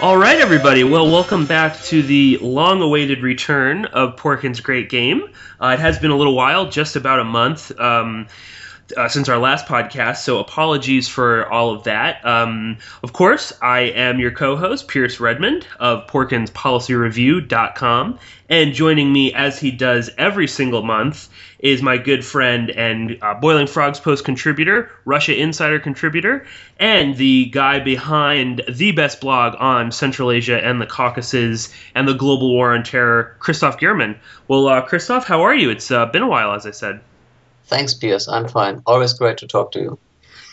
All right, everybody. Well, welcome back to the long-awaited return of Porkins' Great Game. It has been a little while, just about a month since our last podcast, so apologies for all of that. Of course, I am your co-host, Pierce Redmond of PorkinsPolicyReview.com, and joining me, as he does every single month, is my good friend and Boiling Frogs Post contributor, Russia Insider contributor, and the guy behind the best blog on Central Asia and the Caucasus and the global war on terror, Christoph Gehrman. Well, Christoph, how are you? It's been a while, as I said. Thanks, Pierce. I'm fine. Always great to talk to you.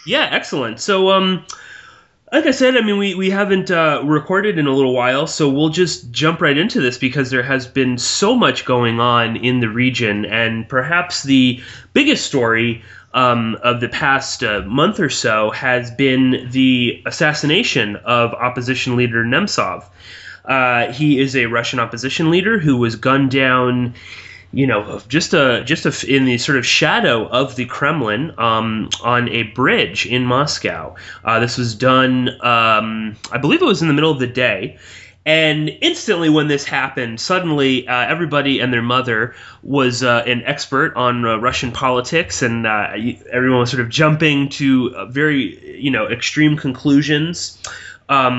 Yeah, excellent. So, like I said, I mean, we haven't recorded in a little while, so we'll just jump right into this because there has been so much going on in the region, and perhaps the biggest story of the past month or so has been the assassination of opposition leader Nemtsov. He is a Russian opposition leader who was gunned down, you know, just in the sort of shadow of the Kremlin on a bridge in Moscow. This was done, I believe it was in the middle of the day. And instantly when this happened, suddenly everybody and their mother was an expert on Russian politics, and everyone was sort of jumping to very, extreme conclusions.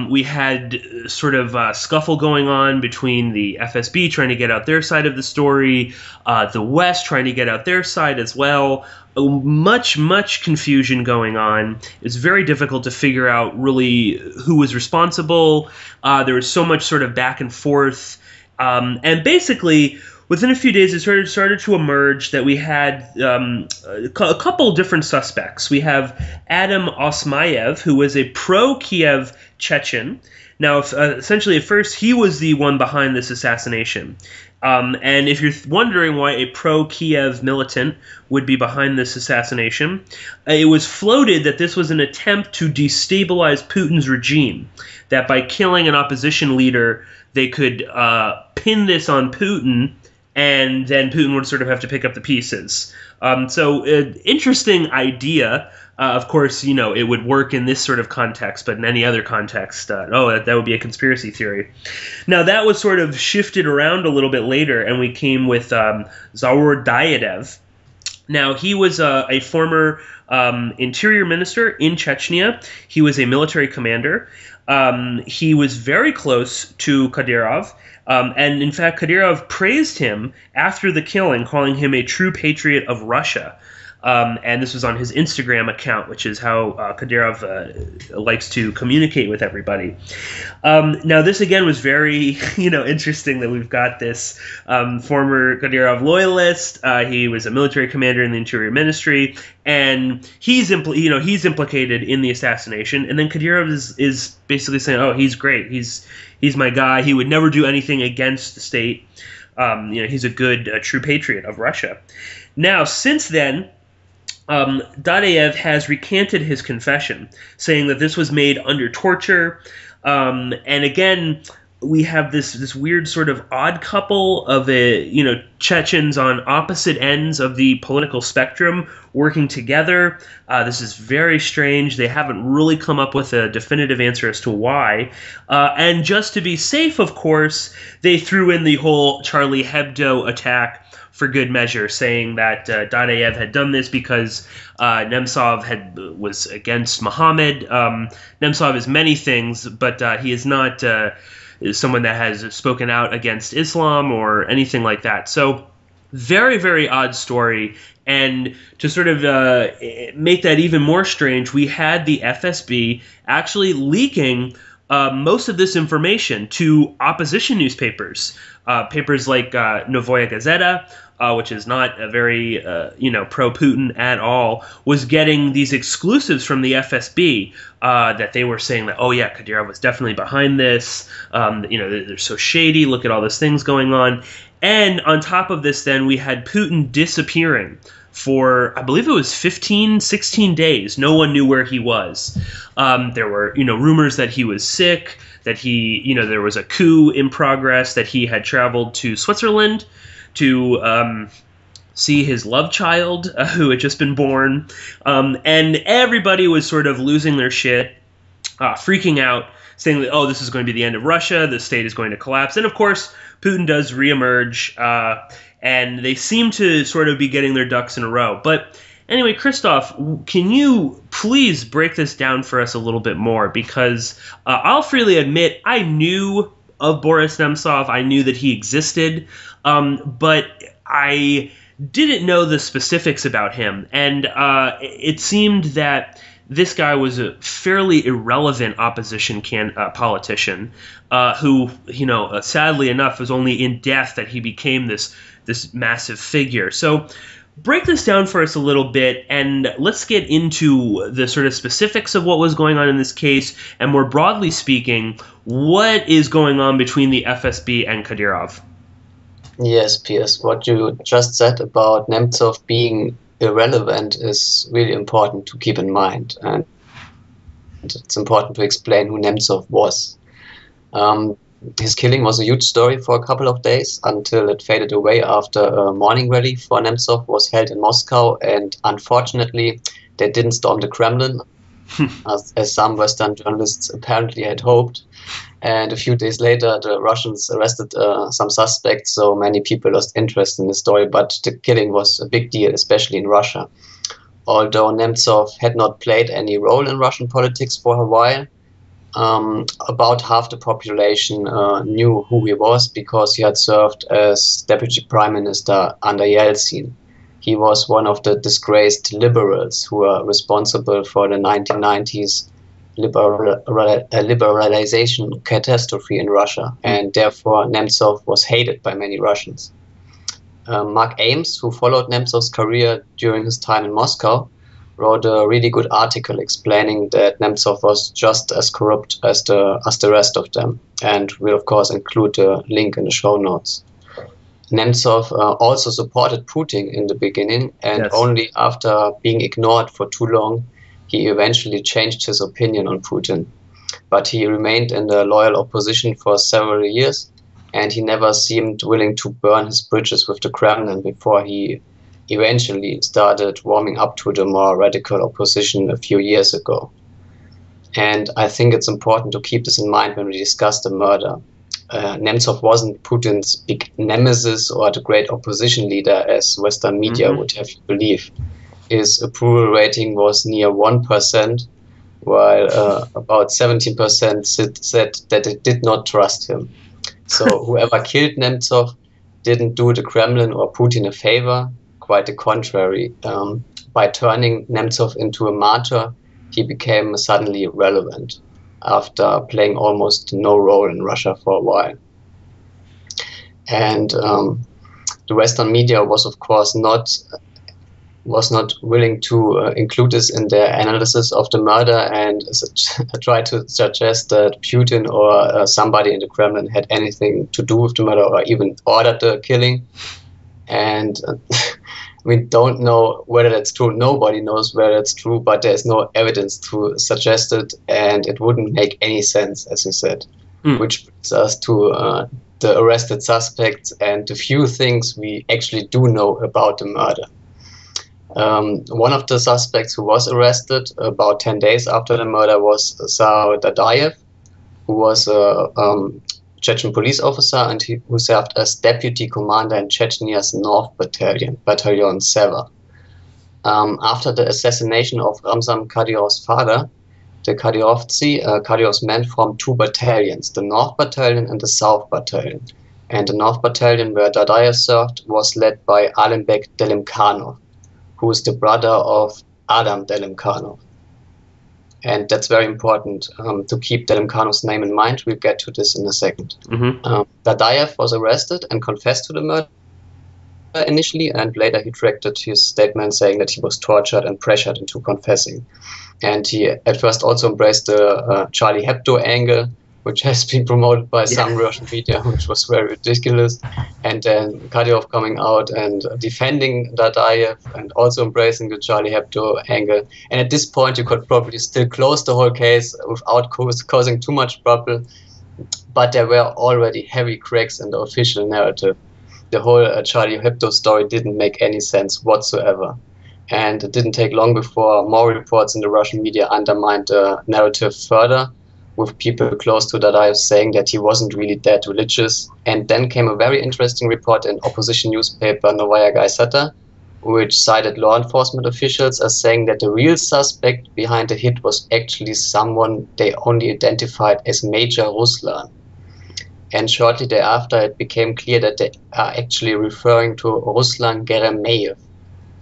We had sort of scuffle going on between the FSB trying to get out their side of the story, the West trying to get out their side as well. Much confusion going on. It's very difficult to figure out really who was responsible. There was so much sort of back and forth. And basically, within a few days, it started to emerge that we had a couple different suspects. We have Adam Osmayev, who was a pro-Kiev Chechen. Now, essentially, at first, he was the one behind this assassination. And if you're wondering why a pro-Kiev militant would be behind this assassination, it was floated that this was an attempt to destabilize Putin's regime, that by killing an opposition leader, they could pin this on Putin, and then Putin would sort of have to pick up the pieces. So, interesting idea. Of course, it would work in this sort of context, but in any other context, that would be a conspiracy theory. Now, that was sort of shifted around a little bit later, and we came with Zaur Dyadev. Now, he was a former interior minister in Chechnya. He was a military commander. He was very close to Kadyrov. And in fact, Kadyrov praised him after the killing, calling him a true patriot of Russia. And this was on his Instagram account, which is how Kadyrov likes to communicate with everybody. Now, this again was very, interesting that we've got this former Kadyrov loyalist. He was a military commander in the Interior Ministry, and he's implicated in the assassination. And then Kadyrov is basically saying, "Oh, he's great. He's my guy. He would never do anything against the state. He's a good, true patriot of Russia." Now, since then, Dadaev has recanted his confession, saying that this was made under torture. And again, we have this weird sort of odd couple of Chechens on opposite ends of the political spectrum working together. This is very strange. They haven't really come up with a definitive answer as to why. And just to be safe, of course, they threw in the whole Charlie Hebdo attack for good measure, saying that Dadaev had done this because Nemtsov was against Mohammed. Nemtsov is many things, but he is not someone that has spoken out against Islam or anything like that. So very, very odd story. And to sort of make that even more strange, we had the FSB actually leaking most of this information to opposition newspapers, papers like Novaya Gazeta, which is not a very, pro-Putin at all, was getting these exclusives from the FSB that they were saying that, oh, yeah, Kadyrov was definitely behind this. They're so shady. Look at all these things going on. And on top of this, then, we had Putin disappearing for, I believe it was 15, 16 days. No one knew where he was. There were, rumors that he was sick, that there was a coup in progress, that he had traveled to Switzerland to see his love child who had just been born. And everybody was sort of losing their shit, freaking out, saying that, oh, this is going to be the end of Russia, the state is going to collapse. And of course, Putin does reemerge, and they seem to sort of be getting their ducks in a row. But anyway, Christoph, can you please break this down for us a little bit more? Because I'll freely admit, I knew of Boris Nemtsov. I knew that he existed, but I didn't know the specifics about him. And it seemed that this guy was a fairly irrelevant opposition politician who, sadly enough, was only in death that he became this massive figure. So break this down for us a little bit, and let's get into the sort of specifics of what was going on in this case, and more broadly speaking, what is going on between the FSB and Kadyrov. Yes, Piers, what you just said about Nemtsov being irrelevant is really important to keep in mind, and it's important to explain who Nemtsov was. His killing was a huge story for a couple of days until it faded away after a morning rally for Nemtsov was held in Moscow, and unfortunately they didn't storm the Kremlin as some Western journalists apparently had hoped. And a few days later, the Russians arrested some suspects, so many people lost interest in the story, but the killing was a big deal, especially in Russia. Although Nemtsov had not played any role in Russian politics for a while, about half the population knew who he was because he had served as deputy prime minister under Yeltsin. He was one of the disgraced liberals who were responsible for the 1990s liberalization catastrophe in Russia, and therefore Nemtsov was hated by many Russians. Mark Ames, who followed Nemtsov's career during his time in Moscow, wrote a really good article explaining that Nemtsov was just as corrupt as the rest of them, and we'll of course include a link in the show notes. Nemtsov also supported Putin in the beginning, and Yes. only after being ignored for too long, he eventually changed his opinion on Putin. But he remained in the loyal opposition for several years, and he never seemed willing to burn his bridges with the Kremlin before he eventually started warming up to the more radical opposition a few years ago. And I think it's important to keep this in mind when we discuss the murder. Nemtsov wasn't Putin's big nemesis or the great opposition leader, as Western media would have you believe. His approval rating was near 1%, while about 17% said that it did not trust him. So whoever killed Nemtsov didn't do the Kremlin or Putin a favor, quite the contrary. By turning Nemtsov into a martyr, he became suddenly irrelevant after playing almost no role in Russia for a while. And the Western media was, of course, not willing to include this in their analysis of the murder, and tried to suggest that Putin or somebody in the Kremlin had anything to do with the murder or even ordered the killing. And we don't know whether that's true. Nobody knows whether it's true, but there's no evidence to suggest it, and it wouldn't make any sense, as you said. Which brings us to the arrested suspects and the few things we actually do know about the murder. One of the suspects who was arrested about 10 days after the murder was Kadyrov, who was a Chechen police officer and who served as deputy commander in Chechenia's North Battalion, Battalion 7. After the assassination of Ramzan Kadyrov's father, the Kadyrov's men formed two battalions, the North Battalion and the South Battalion. And the North Battalion, where Kadyrov served, was led by Alembek Delimkhanov, who is the brother of Adam Delimkhanov. And that's very important to keep Delimkhanov's name in mind. We'll get to this in a second. Kadyrov was arrested and confessed to the murder initially, and later he retracted his statement saying that he was tortured and pressured into confessing. And he at first also embraced the Charlie Hebdo angle, which has been promoted by some Russian media, which was very ridiculous. And then Kadyrov coming out and defending Dadaev and also embracing the Charlie Hebdo angle. And at this point, you could probably still close the whole case without causing too much trouble. But there were already heavy cracks in the official narrative. The whole Charlie Hebdo story didn't make any sense whatsoever. And it didn't take long before more reports in the Russian media undermined the narrative further, with people close to Dadaev saying that he wasn't really that religious. And then came a very interesting report in opposition newspaper Novaya Gazeta, which cited law enforcement officials as saying that the real suspect behind the hit was actually someone they only identified as Major Ruslan. And shortly thereafter, it became clear that they are actually referring to Ruslan Geremeyev.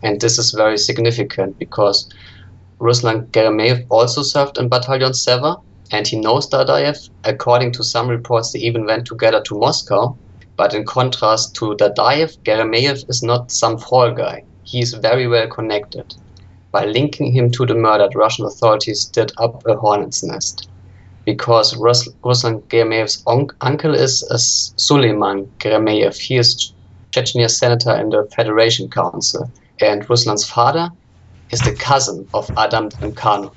And this is very significant because Ruslan Geremeyev also served in Battalion Seva, and he knows Dadaev. According to some reports, they even went together to Moscow. But in contrast to Dadaev, Geremeyev is not some fall guy. He is very well connected. By linking him to the murder, Russian authorities did up a hornet's nest. Because Ruslan Geremeyev's uncle is Suleiman Geremeyev. He is Chechen's senator in the Federation Council. And Ruslan's father is the cousin of Adam Delimkhanov,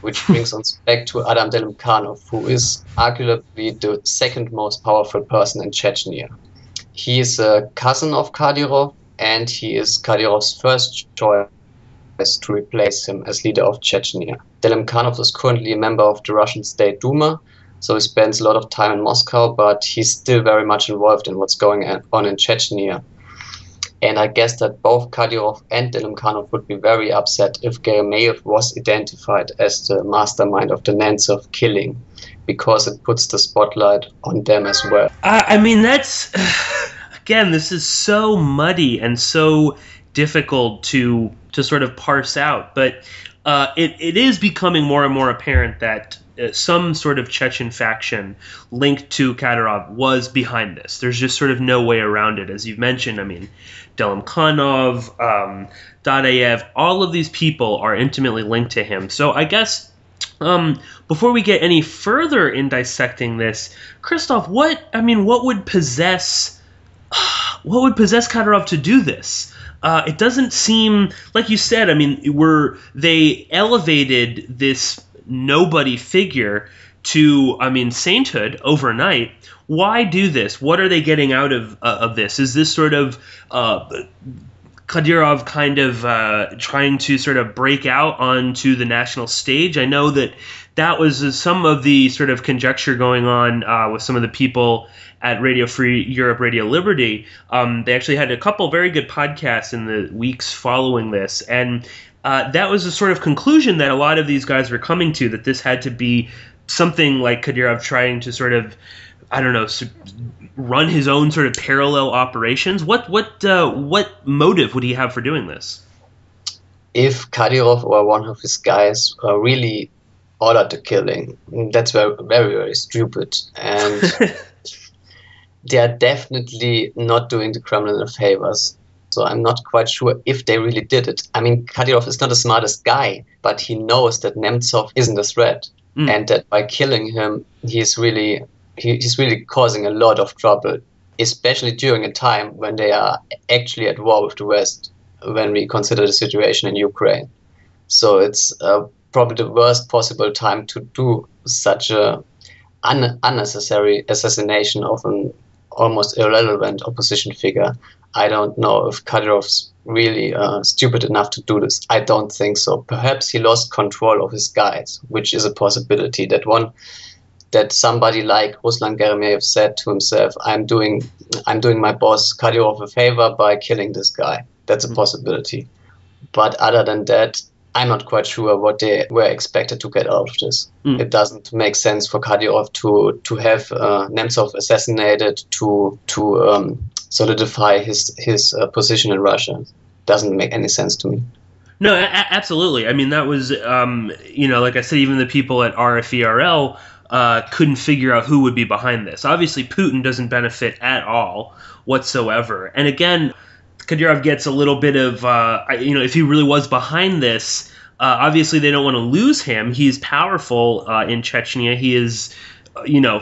which brings us back to Adam Delimkhanov, who is arguably the second most powerful person in Chechnya. He is a cousin of Kadyrov, and he is Kadyrov's first choice to replace him as leader of Chechnya. Delimkhanov is currently a member of the Russian State Duma, so he spends a lot of time in Moscow, but he's still very much involved in what's going on in Chechnya. And I guess that both Kadyrov and Delimkhanov would be very upset if Geremeyev was identified as the mastermind of the Nemtsov killing, because it puts the spotlight on them as well. I mean, that's... Again, this is so muddy and so difficult to sort of parse out. But it is becoming more and more apparent that some sort of Chechen faction linked to Kadyrov was behind this. There's just sort of no way around it. As you've mentioned, I mean, Delimkhanov, Dadaev, all of these people are intimately linked to him. So I guess before we get any further in dissecting this, Christoph, what would possess Kadyrov to do this? It doesn't seem, like you said, I mean, they elevated this nobody figure to, I mean, sainthood overnight. Why do this? What are they getting out of this? Is this sort of Kadyrov kind of trying to sort of break out onto the national stage? I know that was some of the sort of conjecture going on with some of the people at Radio Free Europe, Radio Liberty. They actually had a couple very good podcasts in the weeks following this, and that was a sort of conclusion that a lot of these guys were coming to, that this had to be something like Kadyrov trying to sort of, I don't know, run his own sort of parallel operations. What motive would he have for doing this? If Kadyrov or one of his guys really ordered the killing, that's very, very, very stupid. And they are definitely not doing the Kremlin a favor. So I'm not quite sure if they really did it. I mean, Kadyrov is not the smartest guy, but he knows that Nemtsov isn't a threat. And that by killing him, he's really causing a lot of trouble, especially during a time when they are actually at war with the West, when we consider the situation in Ukraine. So it's probably the worst possible time to do such a unnecessary assassination of an almost irrelevant opposition figure. I don't know if Kadyrov's really stupid enough to do this. I don't think so. Perhaps he lost control of his guys, which is a possibility. That somebody like Ruslan Geremeyev said to himself, I'm doing my boss Kadyrov a favor by killing this guy. That's a possibility. But other than that, I'm not quite sure what they were expected to get out of this. It doesn't make sense for Kadyrov to have Nemtsov assassinated to solidify his position in Russia. Doesn't make any sense to me. No, absolutely. I mean, that was, like I said, even the people at RFERL couldn't figure out who would be behind this. Obviously, Putin doesn't benefit at all whatsoever. And again, Kadyrov gets a little bit of, if he really was behind this, obviously they don't want to lose him. He's powerful in Chechnya. He is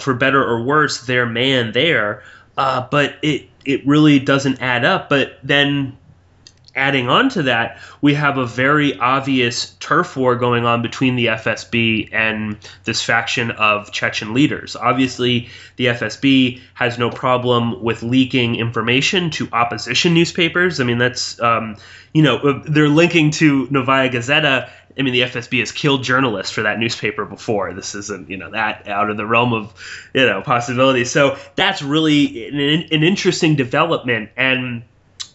for better or worse, their man there. But it really doesn't add up. But then adding on to that, we have a very obvious turf war going on between the FSB and this faction of Chechen leaders. Obviously, the FSB has no problem with leaking information to opposition newspapers. I mean, that's, they're linking to Novaya Gazeta. I mean, the FSB has killed journalists for that newspaper before. This isn't, that out of the realm of, possibilities. So that's really an interesting development. And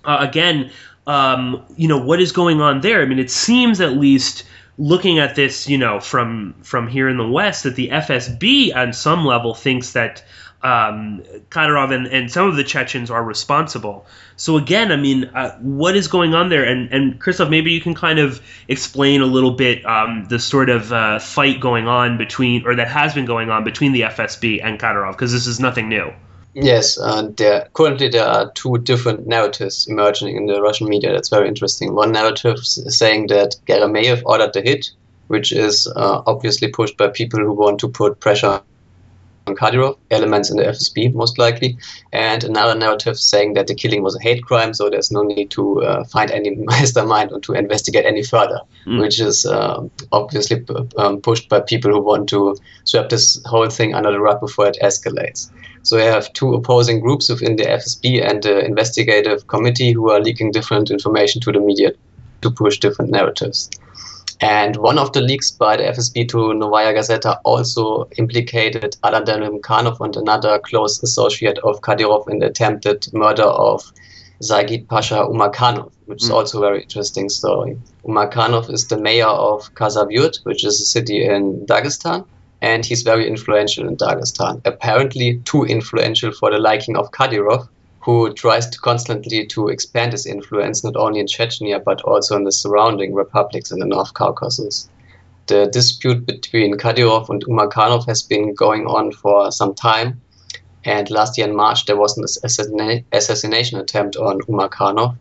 again, what is going on there? I mean, it seems, at least looking at this, from here in the West, that the FSB on some level thinks that Kadyrov and some of the Chechens are responsible. So again, I mean, what is going on there? And Christoph, maybe you can kind of explain a little bit the sort of fight going on between, or that has been going on between the FSB and Kadyrov, because this is nothing new. Yes, currently there are two different narratives emerging in the Russian media. That's very interesting. One narrative is saying that Geremeyev ordered the hit, which is obviously pushed by people who want to put pressure on Kadyrov, elements in the FSB most likely, and another narrative saying that the killing was a hate crime, so there's no need to find any mastermind or to investigate any further, which is obviously pushed by people who want to sweep this whole thing under the rug before it escalates. So we have two opposing groups within the FSB and the investigative committee who are leaking different information to the media to push different narratives. And one of the leaks by the FSB to Novaya Gazeta also implicated Aladdin Mkhanov and another close associate of Kadyrov in the attempted murder of Zaigid Pasha Umarkhanov, which is also a very interesting story. Umarkhanov is the mayor of Khasavyurt, which is a city in Dagestan, and he's very influential in Dagestan. Apparently too influential for the liking of Kadyrov, who tries to constantly to expand his influence not only in Chechnya but also in the surrounding republics in the North Caucasus. The dispute between Kadyrov and Umarkhanov has been going on for some time, and last year in March there was an assassination attempt on Umarkhanov.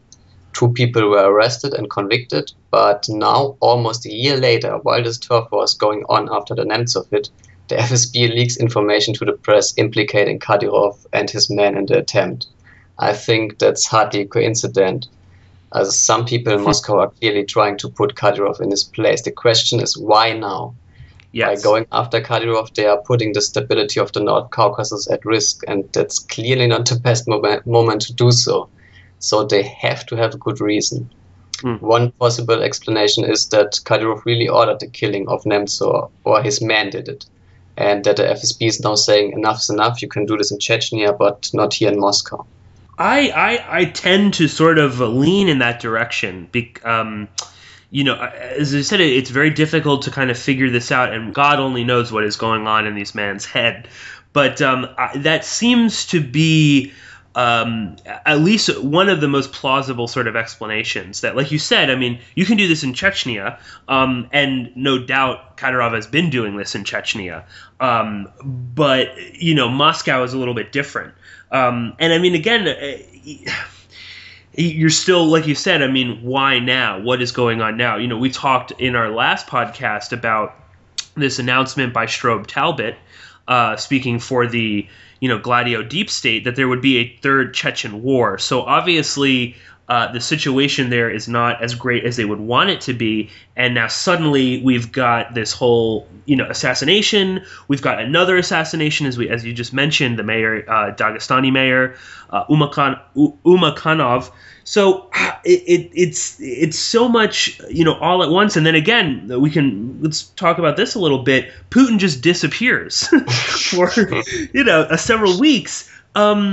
2 people were arrested and convicted, but now, almost a year later, while this turf war is going on after the Nemtsov hit, the FSB leaks information to the press implicating Kadyrov and his men in the attempt. I think that's hardly a coincidence, as some people in Moscow are clearly trying to put Kadyrov in his place. The question is, why now? Yes. By going after Kadyrov, they are putting the stability of the North Caucasus at risk, and that's clearly not the best moment to do so. So they have to have a good reason. One possible explanation is that Kadyrov really ordered the killing of Nemtsov, or his man did it, and that the FSB is now saying enough's enough, you can do this in Chechnya, but not here in Moscow. I tend to sort of lean in that direction. As I said, it's very difficult to kind of figure this out, and God only knows what is going on in these man's head. But that seems to be at least one of the most plausible sort of explanations. That, like you said, I mean, you can do this in Chechnya, and no doubt Kadyrov has been doing this in Chechnya. But, Moscow is a little bit different. And I mean, again, you're still, like you said, I mean, why now? What is going on now? We talked in our last podcast about this announcement by Strobe Talbot, speaking for the, Gladio deep state, that there would be a third Chechen war. So obviously the situation there is not as great as they would want it to be. And now suddenly we've got this whole, assassination. We've got another assassination, as you just mentioned, the mayor, Dagestani mayor, Umarkhanov. So it's so much, all at once. And then again, let's talk about this a little bit. Putin just disappears for, several weeks. I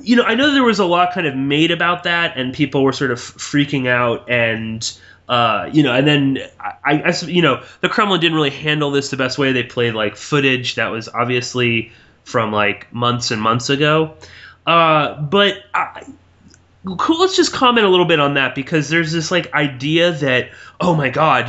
know there was a lot kind of made about that, and people were sort of freaking out, and and then I the Kremlin didn't really handle this the best way. They played like footage that was obviously from like months and months ago, but let's just comment a little bit on that, because there's this like idea that, oh my God,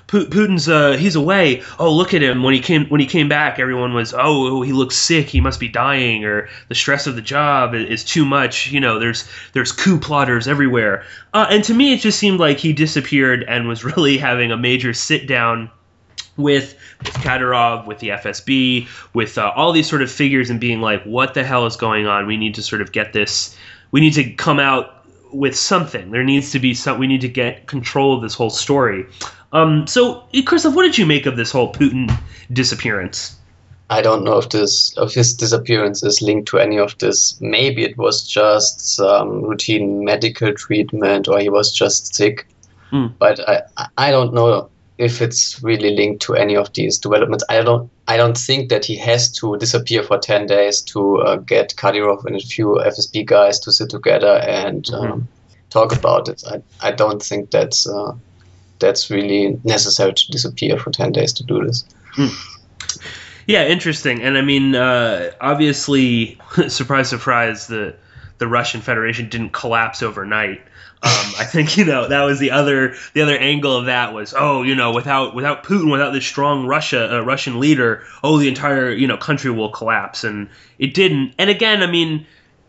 Putin's he's away. Oh, look at him. When he came back, everyone was, oh, he looks sick. He must be dying, or the stress of the job is too much. There's coup plotters everywhere. And to me, it just seemed like he disappeared and was really having a major sit down with Kadyrov, with the FSB, with all these sort of figures, and being like, what the hell is going on? We need to sort of get this. We need to come out with something. There needs to be some. We need to get control of this whole story. So, Christoph, what did you make of this whole Putin disappearance? I don't know if his disappearance is linked to any of this. Maybe it was just some routine medical treatment, or he was just sick. But I don't know if it's really linked to any of these developments. I don't think that he has to disappear for 10 days to get Kadyrov and a few FSB guys to sit together and talk about it. I don't think that's really necessary to disappear for 10 days to do this. Yeah, interesting. And I mean, obviously, surprise, surprise, the Russian Federation didn't collapse overnight. I think, that was the other angle of that was, without Putin, without this strong Russian leader, the entire, country will collapse. And it didn't. And again, I mean,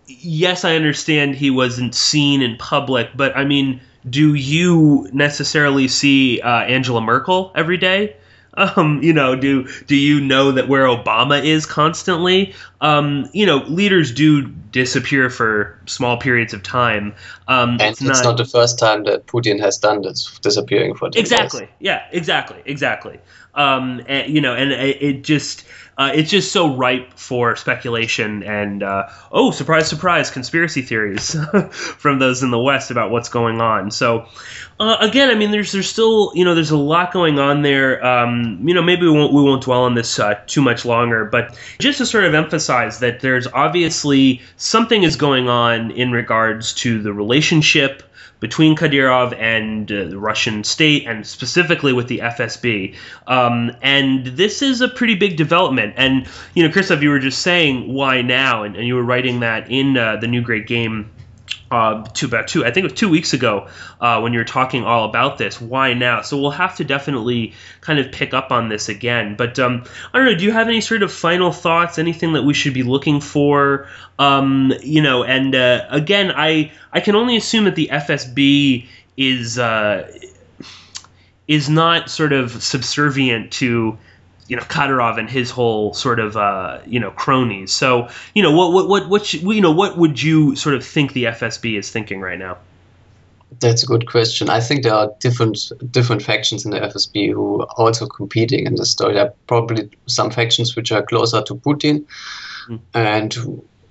yes, I understand he wasn't seen in public, but I mean, do you necessarily see Angela Merkel every day? Do you know that where Obama is constantly? Leaders do disappear for small periods of time. And it's not the first time that Putin has done this, disappearing for 10 exactly. days. Yeah, exactly. It's just so ripe for speculation and surprise, surprise, conspiracy theories from those in the West about what's going on. So again, I mean, there's still there's a lot going on there. Maybe we won't dwell on this too much longer, but just to sort of emphasize that there's obviously something is going on in regards to the relationship between Kadyrov and the Russian state, and specifically with the FSB. And this is a pretty big development. And, Christoph, you were just saying, why now? And you were writing that in the New Great Game I think it was 2 weeks ago when you were talking all about this. Why now? So we'll have to definitely kind of pick up on this again. But I don't know, do you have any sort of final thoughts, anything that we should be looking for? Again, I can only assume that the FSB is not sort of subservient to Kadyrov and his whole sort of cronies. So what would you sort of think the FSB is thinking right now? That's a good question. I think there are different factions in the FSB who are also competing in this story. There are probably some factions which are closer to Putin and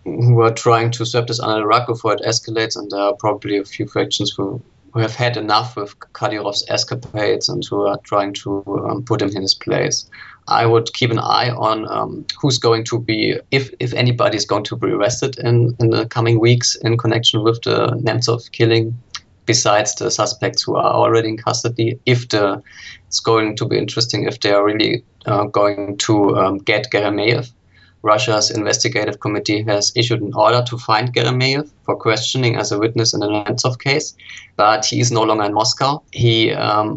who are trying to sweep this under the rug before it escalates, and there are probably a few factions who have had enough with Kadyrov's escapades and who are trying to put him in his place. I would keep an eye on who's going to be, if anybody is going to be arrested in the coming weeks in connection with the Nemtsov killing, besides the suspects who are already in custody. It's going to be interesting if they are really going to get Geremeyev. Russia's investigative committee has issued an order to find Geremeyev for questioning as a witness in the Nemtsov case, but he is no longer in Moscow. He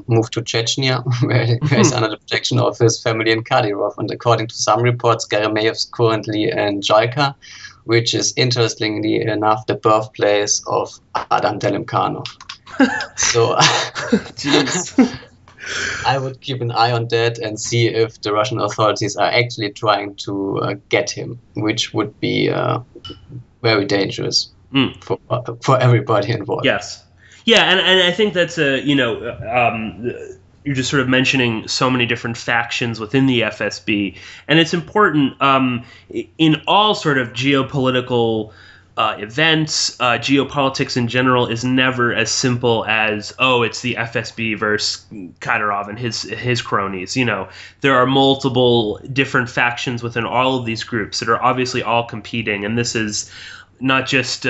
moved to Chechnya, where he's under the protection of his family in Kadyrov. And according to some reports, Geremeyev is currently in Jalka, which is interestingly enough the birthplace of Adam Delimkhanov. So I would keep an eye on that and see if the Russian authorities are actually trying to get him, which would be very dangerous for everybody involved. Yes. Yeah, and I think that's you're just sort of mentioning so many different factions within the FSB, and it's important in all sort of geopolitical events, geopolitics in general is never as simple as, it's the FSB versus Kadyrov and his cronies. There are multiple different factions within all of these groups that are obviously all competing, and this is not just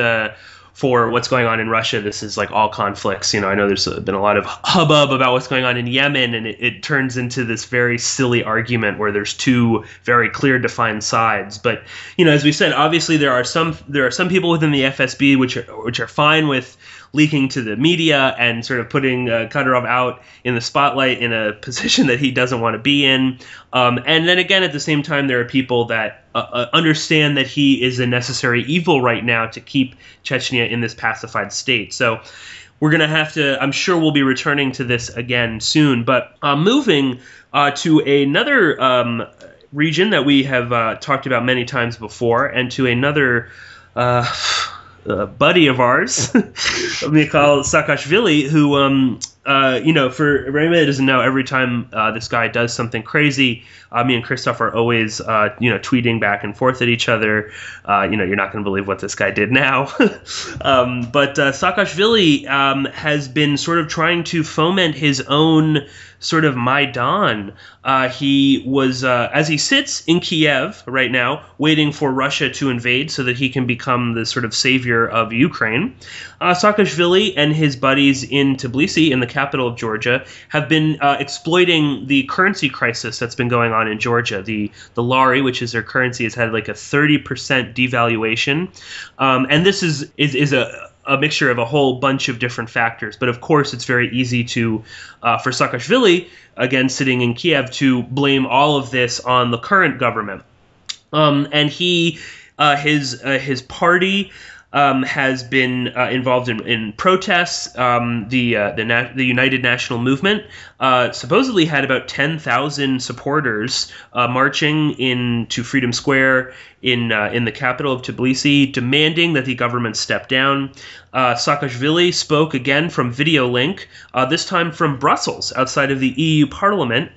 for what's going on in Russia. This is like all conflicts. I know there's been a lot of hubbub about what's going on in Yemen, and it turns into this very silly argument where there's two very clear defined sides. But as we said, obviously there are some people within the FSB which are fine with leaking to the media and sort of putting Kadyrov out in the spotlight in a position that he doesn't want to be in. And then again, at the same time, there are people that understand that he is a necessary evil right now to keep Chechnya in this pacified state. So we're going to have to, I'm sure we'll be returning to this again soon, but moving to another region that we have talked about many times before, and to another buddy of ours, Mikheil Saakashvili, who, for anybody that doesn't know, every time this guy does something crazy, me and Christoph are always, tweeting back and forth at each other. You're not going to believe what this guy did now. But Saakashvili has been sort of trying to foment his own sort of Maidan. He was, as he sits in Kiev right now, waiting for Russia to invade so that he can become the sort of savior of Ukraine, Saakashvili and his buddies in Tiblisi, in the capital of Georgia, have been exploiting the currency crisis that's been going on in Georgia. The lari, which is their currency, has had like a 30% devaluation. And this is a mixture of a whole bunch of different factors. But of course, it's very easy to, for Saakashvili, again, sitting in Kiev, to blame all of this on the current government. And his party has been involved in protests. The United National Movement supposedly had about 10,000 supporters marching into Freedom Square in the capital of Tbilisi, demanding that the government step down. Saakashvili spoke again from video link, this time from Brussels, outside of the EU Parliament,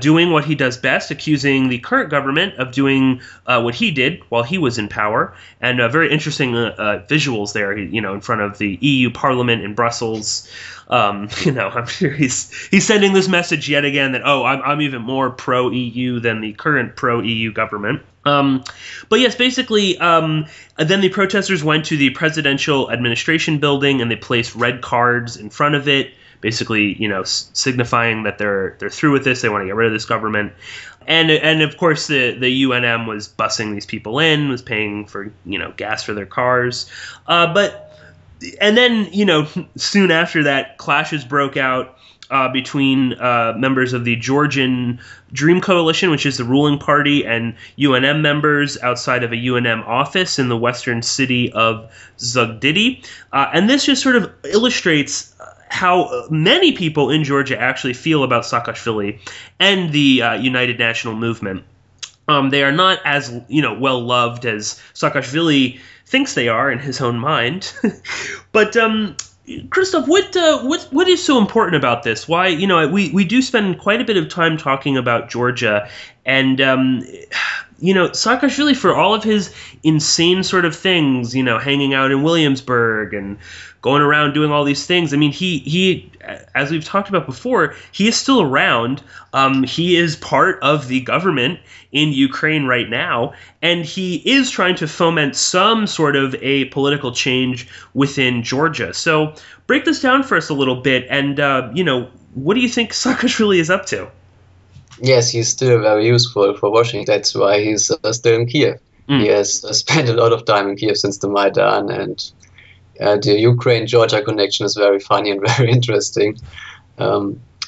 doing what he does best, accusing the current government of doing what he did while he was in power. And very interesting visuals there, in front of the EU Parliament in Brussels. I'm sure he's sending this message yet again that, I'm even more pro-EU than the current pro-EU government. But yes, basically, then the protesters went to the presidential administration building and they placed red cards in front of it, basically, signifying that they're through with this. They want to get rid of this government. And of course, the UNM was busing these people in, was paying for, gas for their cars. And then, soon after that, clashes broke out between members of the Georgian Dream Coalition, which is the ruling party, and UNM members outside of a UNM office in the western city of Zugdidi. And this just sort of illustrates how many people in Georgia actually feel about Saakashvili and the United National Movement. They are not as, well loved as Saakashvili thinks they are in his own mind. But Christoph, what is so important about this? Why, we do spend quite a bit of time talking about Georgia, and Saakashvili, for all of his insane sort of things, hanging out in Williamsburg and going around doing all these things. I mean, he as we've talked about before, he is still around. He is part of the government in Ukraine right now, and he is trying to foment some sort of a political change within Georgia. So break this down for us a little bit, and, what do you think Saakashvili is up to? Yes, he's still very useful for Washington. That's why he's still in Kiev. He has spent a lot of time in Kiev since the Maidan, and the Ukraine-Georgia connection is very funny and very interesting.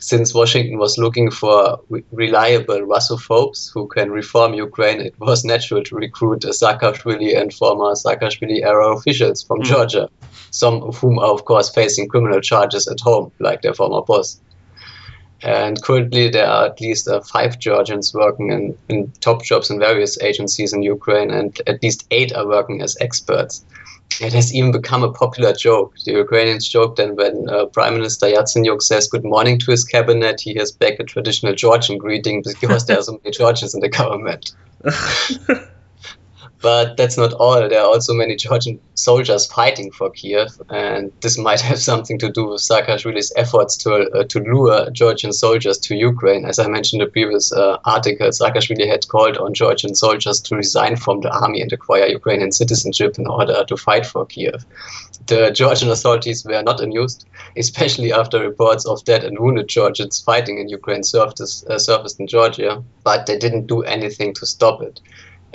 Since Washington was looking for reliable Russophobes who can reform Ukraine, it was natural to recruit Saakashvili and former Saakashvili-era officials from Georgia, some of whom are, of course, facing criminal charges at home, like their former boss. And currently there are at least 5 Georgians working in top jobs in various agencies in Ukraine, and at least 8 are working as experts. It has even become a popular joke. The Ukrainians joke that when Prime Minister Yatsenyuk says good morning to his cabinet, he has back a traditional Georgian greeting because there are so many Georgians in the government. But that's not all. There are also many Georgian soldiers fighting for Kiev, and this might have something to do with Saakashvili's efforts to lure Georgian soldiers to Ukraine. As I mentioned in the previous article, Saakashvili had called on Georgian soldiers to resign from the army and acquire Ukrainian citizenship in order to fight for Kiev. The Georgian authorities were not amused, especially after reports of dead and wounded Georgians fighting in Ukraine surfaced in Georgia, but they didn't do anything to stop it.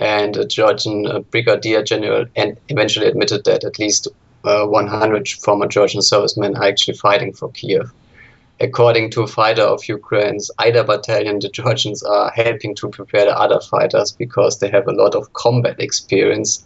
And a Georgian brigadier general eventually admitted that at least 100 former Georgian servicemen are actually fighting for Kiev. According to a fighter of Ukraine's Ida battalion, the Georgians are helping to prepare the other fighters because they have a lot of combat experience.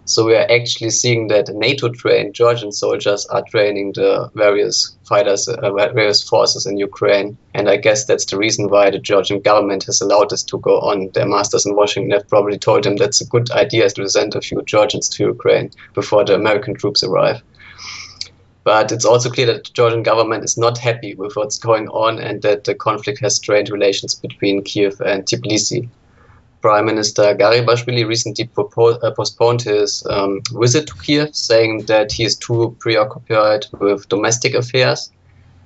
So we are actually seeing that NATO-trained Georgian soldiers are training the various fighters, various forces in Ukraine. And I guess that's the reason why the Georgian government has allowed this to go on. Their masters in Washington have probably told them that's a good idea to send a few Georgians to Ukraine before the American troops arrive. But it's also clear that the Georgian government is not happy with what's going on and that the conflict has strained relations between Kiev and Tiblisi. Prime Minister Garibashvili recently postponed his visit to Kiev, saying that he is too preoccupied with domestic affairs.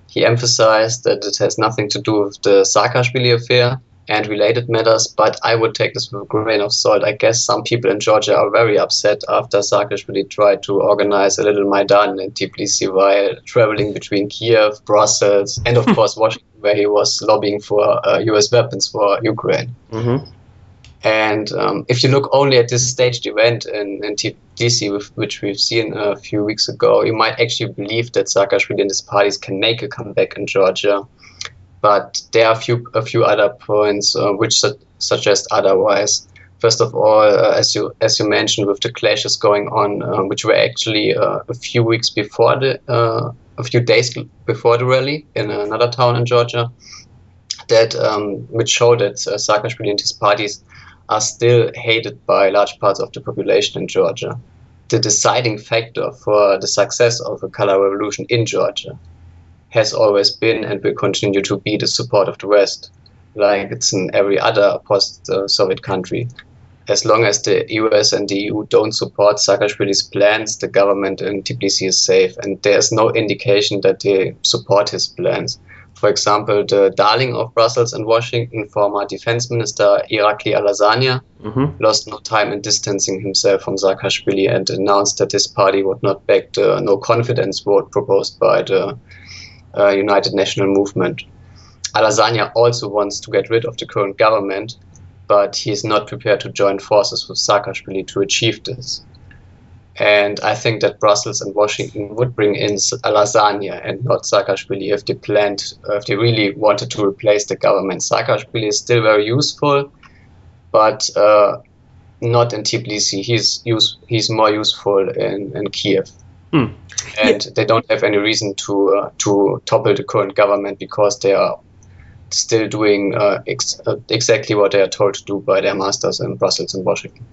He emphasized that it has nothing to do with the Saakashvili affair and related matters, but I would take this with a grain of salt. I guess some people in Georgia are very upset after Saakashvili tried to organize a little Maidan in Tiblisi while traveling between Kiev, Brussels, and of course Washington, where he was lobbying for US weapons for Ukraine. Mm-hmm. And if you look only at this staged event in Tiblisi, which we've seen a few weeks ago, you might actually believe that Saakashvili and his parties can make a comeback in Georgia. But there are a few other points which suggest otherwise. First of all, as you mentioned, with the clashes going on, which were actually a few days before the rally in another town in Georgia, that which showed that Saakashvili and his parties are still hated by large parts of the population in Georgia. The deciding factor for the success of a color revolution in Georgia has always been and will continue to be the support of the West, like it's in every other post-Soviet country. As long as the US and the EU don't support Saakashvili's plans, the government in Tbilisi is safe, and there's no indication that they support his plans. For example, the darling of Brussels and Washington, former defense minister Irakli Alazania, lost no time in distancing himself from Saakashvili and announced that his party would not back the no-confidence vote proposed by the United National Movement. Alazania also wants to get rid of the current government, but he is not prepared to join forces with Saakashvili to achieve this. And I think that Brussels and Washington would bring in Alazania and not Saakashvili if they really wanted to replace the government. Saakashvili is still very useful, but not in Tbilisi. He's more useful in Kiev. And they don't have any reason to topple the current government because they are still doing exactly what they are told to do by their masters in Brussels and Washington.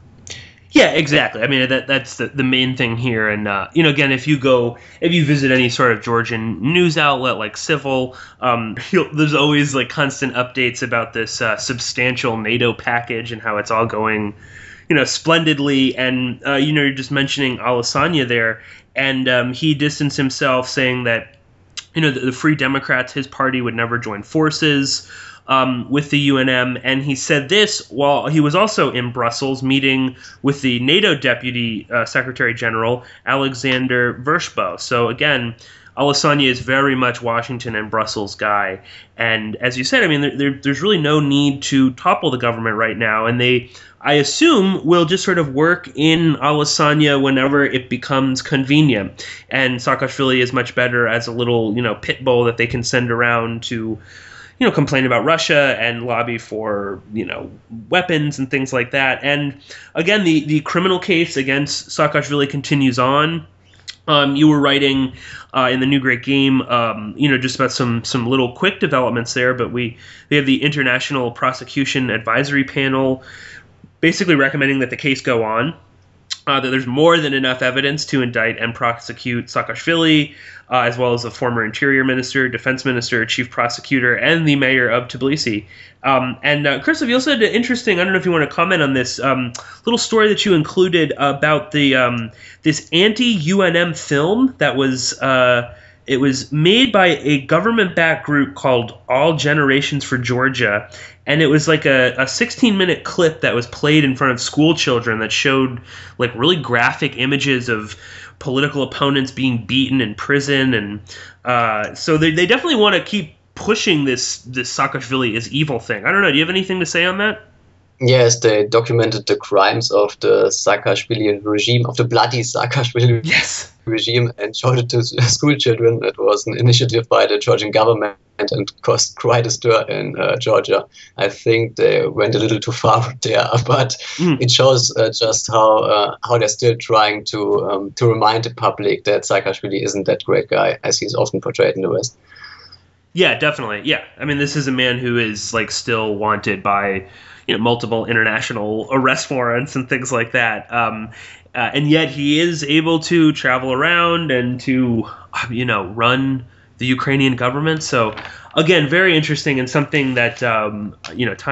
Yeah, exactly. I mean, that's the main thing here. And, again, if you visit any sort of Georgian news outlet like Civil, there's always like constant updates about this substantial NATO package and how it's all going, splendidly. And, you're just mentioning Alesanya there. And he distanced himself saying that, the Free Democrats, his party, would never join forces with the UNM, and he said this while he was also in Brussels meeting with the NATO Deputy Secretary General Alexander Vershbow. So again, Alesanya is very much Washington and Brussels guy, and as you said, I mean, there's really no need to topple the government right now, and I assume, will just sort of work in Alesanya whenever it becomes convenient, and Saakashvili is much better as a little pit bull that they can send around to complain about Russia and lobby for, weapons and things like that. And again, the criminal case against Saakashvili continues on. You were writing in the New Great Game, just about some little quick developments there, but we have the International Prosecution Advisory Panel basically recommending that the case go on. That there's more than enough evidence to indict and prosecute Saakashvili, as well as the former interior minister, defense minister, chief prosecutor, and the mayor of Tbilisi. And Christoph, you also had an interesting, I don't know if you want to comment on this, little story that you included about the this anti-UNM film that was it was made by a government-backed group called All Generations for Georgia, and it was like a 16-minute clip that was played in front of school children that showed like really graphic images of political opponents being beaten in prison, and so they definitely want to keep pushing this Saakashvili is evil thing. I don't know. Do you have anything to say on that? Yes, they documented the crimes of the Saakashvili regime, of the bloody Saakashvili Yes. regime, and showed it to school children. It was an initiative by the Georgian government and caused quite a stir in Georgia. I think they went a little too far there, but it shows just how they're still trying to remind the public that Saakashvili isn't that great guy as he's often portrayed in the West. Yeah, definitely. Yeah, I mean, this is a man who is like still wanted by multiple international arrest warrants and things like that. And yet he is able to travel around and to, run the Ukrainian government. So, again, very interesting and something that, time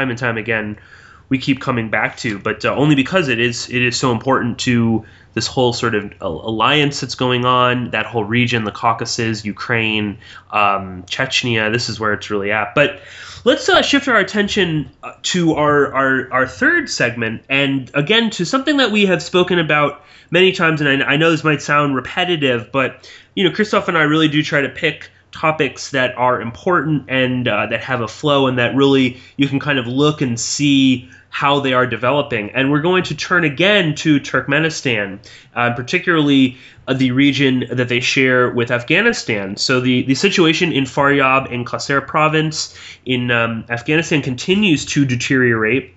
and time again, we keep coming back to, but only because it is so important to this whole sort of alliance that's going on, that whole region, the Caucasus, Ukraine, Chechnya. This is where it's really at. But let's shift our attention to our third segment, and again to something that we have spoken about many times. And I know this might sound repetitive, but Christoph and I really do try to pick topics that are important and that have a flow, and that really you can kind of look and see how they are developing. And we're going to turn again to Turkmenistan, particularly the region that they share with Afghanistan. So the situation in Faryab and Qusair province in Afghanistan continues to deteriorate.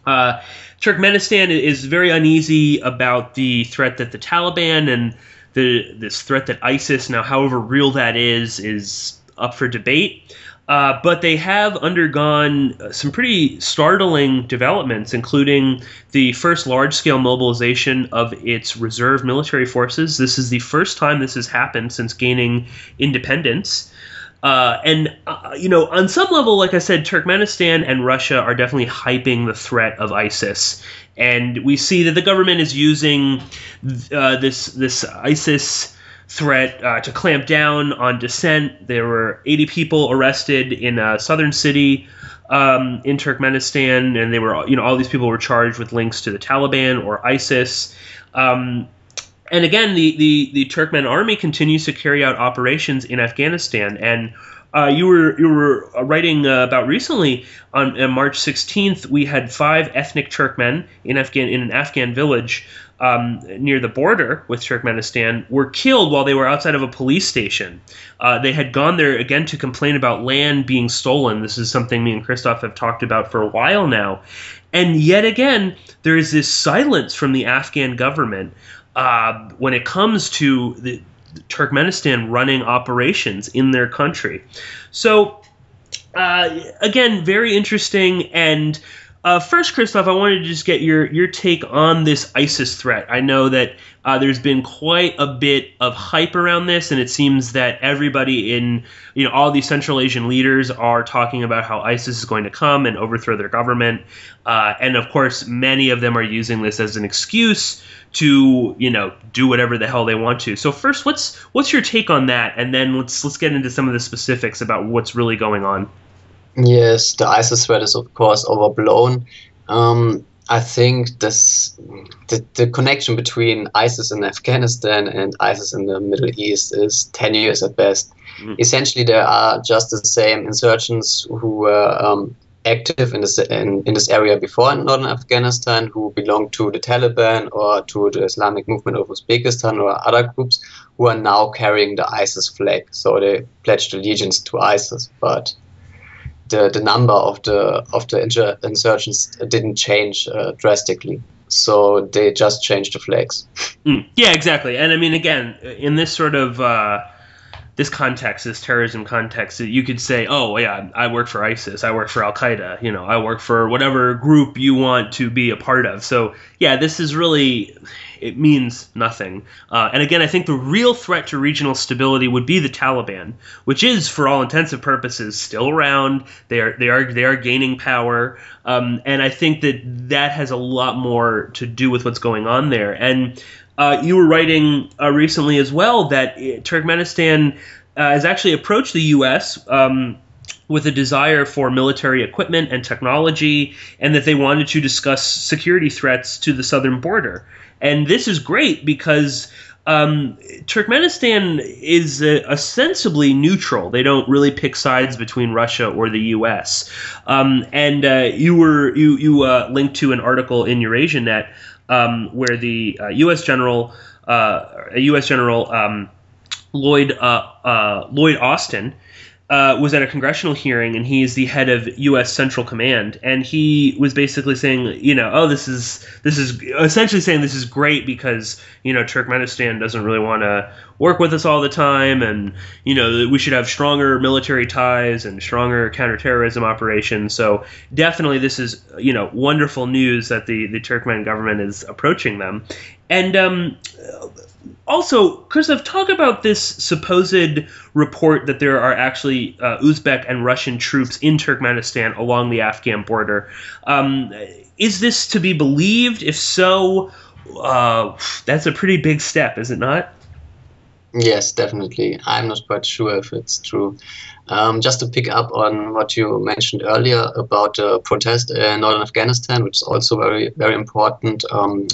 Turkmenistan is very uneasy about the threat that the Taliban and this threat that ISIS, now however real that is up for debate. But they have undergone some pretty startling developments, including the first large-scale mobilization of its reserve military forces. This is the first time this has happened since gaining independence. On some level, like I said, Turkmenistan and Russia are definitely hyping the threat of ISIS. And we see that the government is using this ISIS threat to clamp down on dissent. There were 80 people arrested in a southern city in Turkmenistan, and they were, all these people were charged with links to the Taliban or ISIS. And again, the Turkmen army continues to carry out operations in Afghanistan. And you were writing about recently on March 16th, we had 5 ethnic Turkmen in an Afghan village near the border with Turkmenistan were killed while they were outside of a police station. They had gone there again to complain about land being stolen. This is something me and Christoph have talked about for a while now. And yet again, there is this silence from the Afghan government when it comes to the Turkmenistan running operations in their country. So, again, very interesting. And first, Christoph, I wanted to just get your take on this ISIS threat. I know that there's been quite a bit of hype around this, and it seems that everybody in all these Central Asian leaders are talking about how ISIS is going to come and overthrow their government, and of course, many of them are using this as an excuse to do whatever the hell they want to. So first, what's your take on that, and then let's get into some of the specifics about what's really going on. Yes, the ISIS threat is of course overblown. I think the connection between ISIS in Afghanistan and ISIS in the Middle East is tenuous at best. Essentially, there are just the same insurgents who were active in this area before in northern Afghanistan, who belong to the Taliban or to the Islamic movement of Uzbekistan or other groups who are now carrying the ISIS flag. So they pledged allegiance to ISIS, but the number of the insurgents didn't change drastically. So they just changed the flags. Yeah, exactly. And I mean, again, in this sort of this context, this terrorism context, you could say, oh, yeah, I work for ISIS, I work for Al-Qaeda, I work for whatever group you want to be a part of. So, yeah, this is really, it means nothing. And again, I think the real threat to regional stability would be the Taliban, which is, for all intents and purposes, still around. They are gaining power. And I think that has a lot more to do with what's going on there. And you were writing recently as well that Turkmenistan has actually approached the U.S. With a desire for military equipment and technology, and that they wanted to discuss security threats to the southern border. And this is great because Turkmenistan is ostensibly neutral. They don't really pick sides between Russia or the U.S. You linked to an article in EurasiaNet where the U.S. General Lloyd Austin was at a congressional hearing, and he is the head of U.S. Central Command, and he was basically saying, this is essentially saying this is great because Turkmenistan doesn't really want to work with us all the time, and we should have stronger military ties and stronger counterterrorism operations. So definitely, this is wonderful news that the Turkmen government is approaching them, and. Also, Christoph, talk about this supposed report that there are actually Uzbek and Russian troops in Turkmenistan along the Afghan border. Is this to be believed? If so, that's a pretty big step, is it not? Yes, definitely. I'm not quite sure if it's true. Just to pick up on what you mentioned earlier about the protest in northern Afghanistan, which is also very, very important,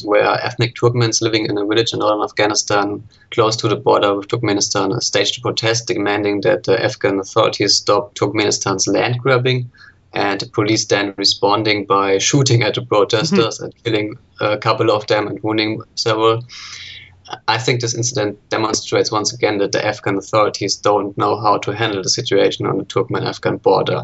where ethnic Turkmens living in a village in northern Afghanistan close to the border with Turkmenistan staged a protest demanding that the Afghan authorities stop Turkmenistan's land grabbing, and the police then responding by shooting at the protesters and killing a couple of them and wounding several. I think this incident demonstrates once again that the Afghan authorities don't know how to handle the situation on the Turkmen-Afghan border.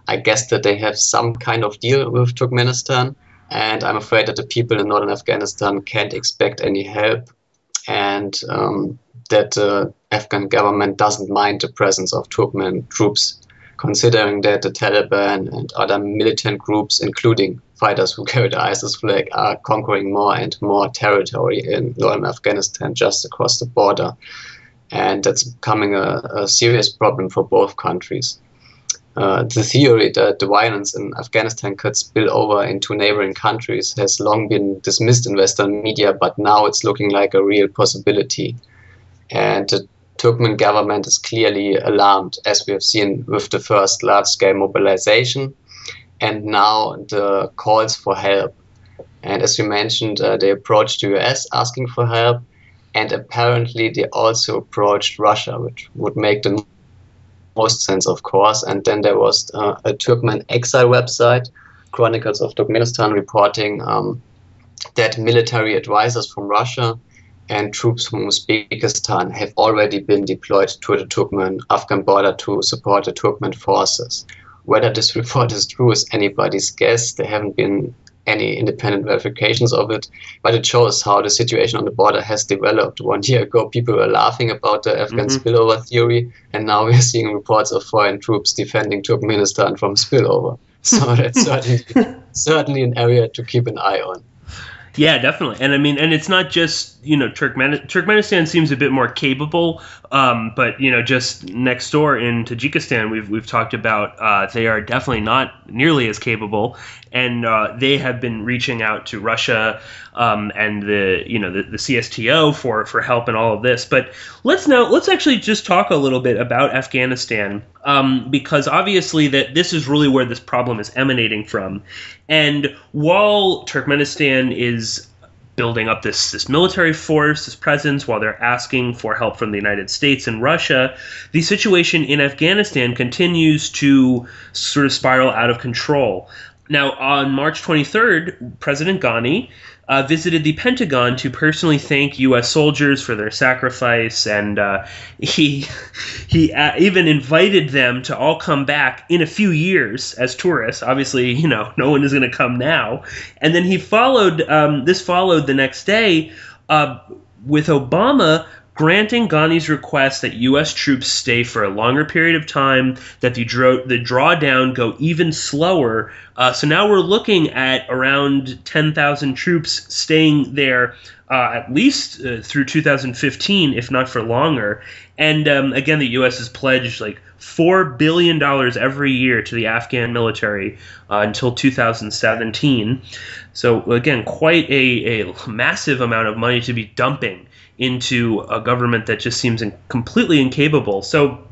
I guess that they have some kind of deal with Turkmenistan, and I'm afraid that the people in northern Afghanistan can't expect any help, and that the Afghan government doesn't mind the presence of Turkmen troops, considering that the Taliban and other militant groups, including fighters who carry the ISIS flag, are conquering more and more territory in northern Afghanistan just across the border. And that's becoming a serious problem for both countries. The theory that the violence in Afghanistan could spill over into neighboring countries has long been dismissed in Western media, but now it's looking like a real possibility. And the Turkmen government is clearly alarmed, as we have seen with the first large-scale mobilization, and now the calls for help. And as you mentioned, they approached the US asking for help, and apparently they also approached Russia, which would make the most sense, of course. And then there was a Turkmen exile website, Chronicles of Turkmenistan, reporting that military advisors from Russia and troops from Uzbekistan have already been deployed to the Turkmen-Afghan border to support the Turkmen forces. Whether this report is true is anybody's guess. There haven't been any independent verifications of it, but it shows how the situation on the border has developed. 1 year ago, people were laughing about the Afghan spillover theory, and now we're seeing reports of foreign troops defending Turkmenistan from spillover. So that's certainly an area to keep an eye on. Yeah, definitely. And I mean, and it's not just, Turkmenistan seems a bit more capable, but, just next door in Tajikistan, we've talked about, they are definitely not nearly as capable. And they have been reaching out to Russia and the CSTO for help in all of this. But let's actually just talk a little bit about Afghanistan, because obviously that this is really where this problem is emanating from. And while Turkmenistan is building up this military force, this presence, while they're asking for help from the United States and Russia, the situation in Afghanistan continues to sort of spiral out of control. Now, on March 23rd, President Ghani visited the Pentagon to personally thank U.S. soldiers for their sacrifice, and he even invited them to all come back in a few years as tourists. Obviously, no one is going to come now. And then he followed the next day with Obama granting Ghani's request that U.S. troops stay for a longer period of time, that the drawdown go even slower. So now we're looking at around 10,000 troops staying there at least through 2015, if not for longer. And again, the U.S. has pledged like $4 billion every year to the Afghan military until 2017. So again, quite a massive amount of money to be dumping into a government that just seems completely incapable. So,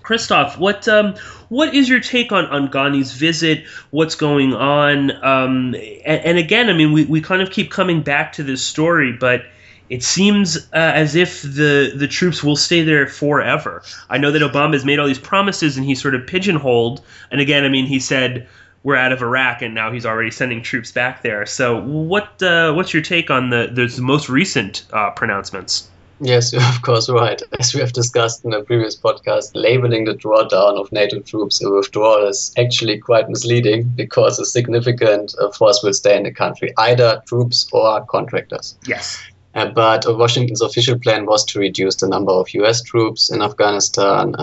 Christoph, what is your take on Ghani's visit? What's going on? And again, I mean, we kind of keep coming back to this story, but it seems as if the troops will stay there forever. I know that Obama has made all these promises and he's sort of pigeonholed. And again, I mean, he said we're out of Iraq and now he's already sending troops back there. So what's your take on the most recent pronouncements? Yes, you're of course right. As we have discussed in the previous podcast, labeling the drawdown of NATO troops a withdrawal is actually quite misleading because a significant force will stay in the country, either troops or contractors. Yes. But Washington's official plan was to reduce the number of US troops in Afghanistan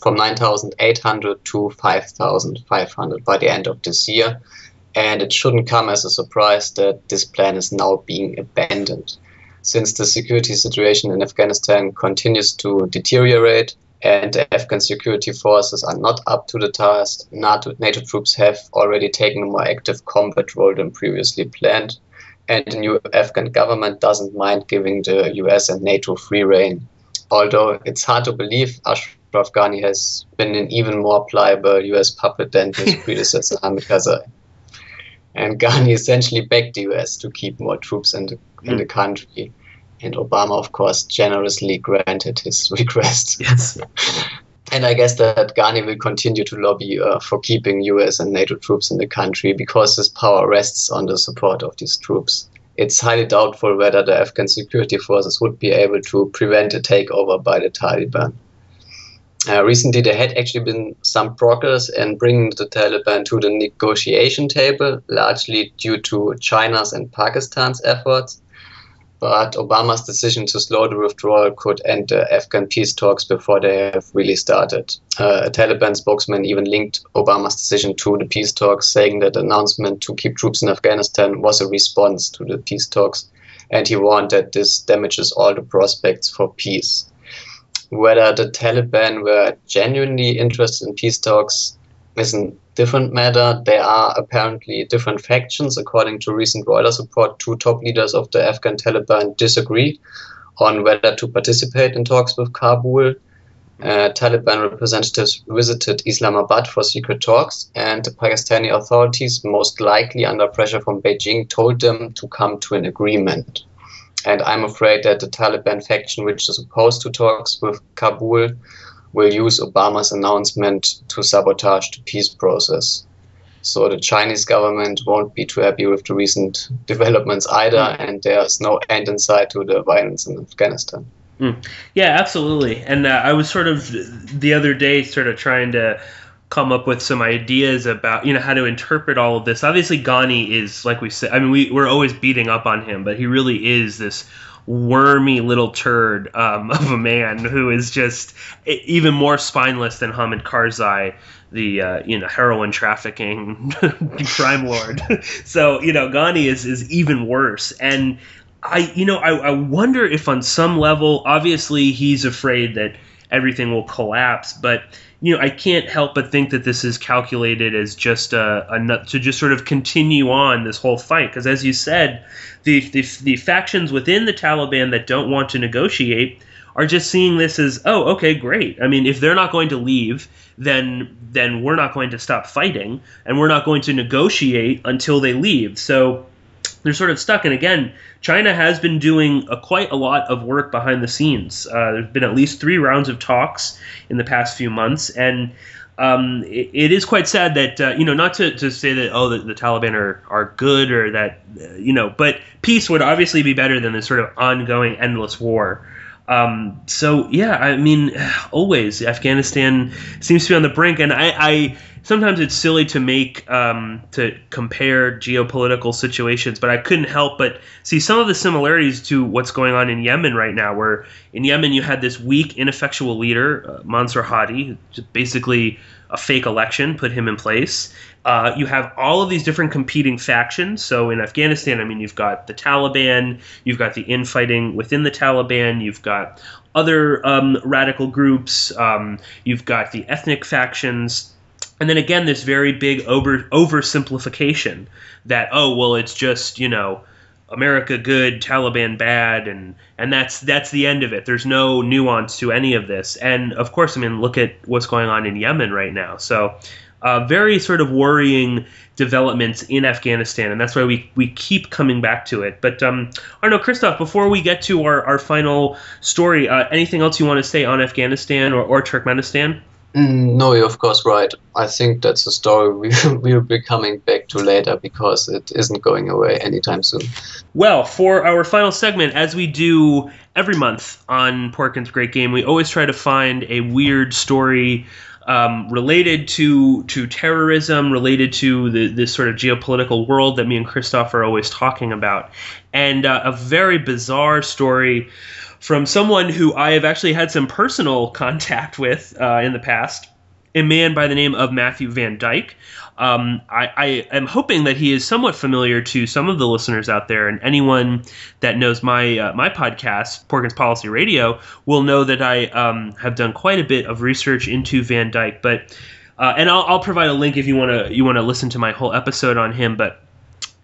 from 9,800 to 5,500 by the end of this year. And it shouldn't come as a surprise that this plan is now being abandoned, since the security situation in Afghanistan continues to deteriorate and the Afghan security forces are not up to the task. NATO troops have already taken a more active combat role than previously planned. And the new Afghan government doesn't mind giving the US and NATO free rein. Although it's hard to believe Ashraf Ghani has been an even more pliable US puppet than his predecessor, Hamid Karzai. And Ghani essentially begged the US to keep more troops in the country. And Obama, of course, generously granted his request. Yes. And I guess that Ghani will continue to lobby for keeping US and NATO troops in the country because his power rests on the support of these troops. It's highly doubtful whether the Afghan security forces would be able to prevent a takeover by the Taliban. Recently, there had actually been some progress in bringing the Taliban to the negotiation table, largely due to China's and Pakistan's efforts. But Obama's decision to slow the withdrawal could end the Afghan peace talks before they have really started. A Taliban spokesman even linked Obama's decision to the peace talks, saying that the announcement to keep troops in Afghanistan was a response to the peace talks, and he warned that this damages all the prospects for peace. Whether the Taliban were genuinely interested in peace talks is a different matter. There are apparently different factions. According to recent Reuters report, two top leaders of the Afghan Taliban disagree on whether to participate in talks with Kabul. Taliban representatives visited Islamabad for secret talks, and the Pakistani authorities, most likely under pressure from Beijing, told them to come to an agreement. And I'm afraid that the Taliban faction, which is opposed to talks with Kabul, will use Obama's announcement to sabotage the peace process. So the Chinese government won't be too happy with the recent developments either, and there's no end in sight to the violence in Afghanistan. Yeah, absolutely. And I was sort of the other day sort of trying to come up with some ideas about, how to interpret all of this. Obviously, Ghani is, like we said, I mean, we're always beating up on him, but he really is this wormy little turd of a man who is just even more spineless than Hamid Karzai, the heroin trafficking crime lord. So Ghani is even worse. And I wonder if on some level, obviously he's afraid that everything will collapse, but I can't help but think that this is calculated as just to just sort of continue on this whole fight. Because as you said, the factions within the Taliban that don't want to negotiate are just seeing this as, oh, okay, great. I mean, if they're not going to leave, then we're not going to stop fighting, and we're not going to negotiate until they leave. So they're sort of stuck. And again, China has been doing quite a lot of work behind the scenes. There's been at least 3 rounds of talks in the past few months, and it is quite sad that not to say that the Taliban are good or that but peace would obviously be better than this sort of ongoing endless war. So yeah, I mean, always Afghanistan seems to be on the brink, and I sometimes it's silly to to compare geopolitical situations, but I couldn't help but see some of the similarities to what's going on in Yemen right now, where in Yemen you had this weak, ineffectual leader, Mansour Hadi, basically a fake election put him in place. You have all of these different competing factions. So in Afghanistan, I mean, you've got the Taliban, you've got the infighting within the Taliban, you've got other radical groups, you've got the ethnic factions. And then again, this very big oversimplification that, it's just, America good, Taliban bad, and that's the end of it. There's no nuance to any of this. And of course, I mean, look at what's going on in Yemen right now. So very sort of worrying developments in Afghanistan, and that's why we keep coming back to it. But I don't know, Christoph, before we get to our final story, anything else you want to say on Afghanistan or Turkmenistan? No, you're of course right. I think that's a story we'll be coming back to later because it isn't going away anytime soon. Well, for our final segment, as we do every month on Porkins Great Game, we always try to find a weird story related to terrorism, related to this sort of geopolitical world that me and Christoph are always talking about. And a very bizarre story from someone who I have actually had some personal contact with in the past, a man by the name of Matthew Van Dyke. I am hoping that he is somewhat familiar to some of the listeners out there, and anyone that knows my podcast, Porkins Policy Radio, will know that I have done quite a bit of research into Van Dyke. But and I'll provide a link if you want to listen to my whole episode on him. But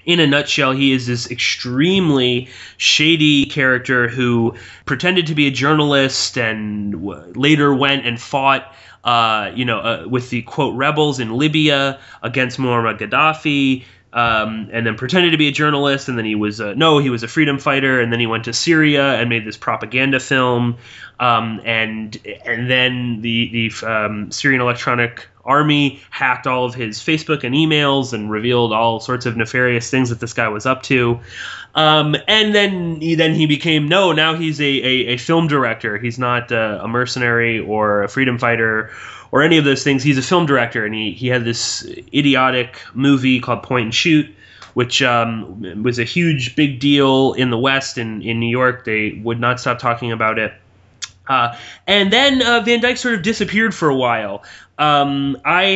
in a nutshell, he is this extremely shady character who pretended to be a journalist and later went and fought, with the, quote, rebels in Libya against Muammar Gaddafi, and then pretended to be a journalist, and then he was a freedom fighter, and then he went to Syria and made this propaganda film, and then the Syrian Electronic Army hacked all of his Facebook and emails and revealed all sorts of nefarious things that this guy was up to. And then he became, now he's a film director. He's not a mercenary or a freedom fighter or any of those things. He's a film director, and he had this idiotic movie called Point and Shoot, which was a huge, big deal in the West. In New York, they would not stop talking about it. And then Van Dyke sort of disappeared for a while. He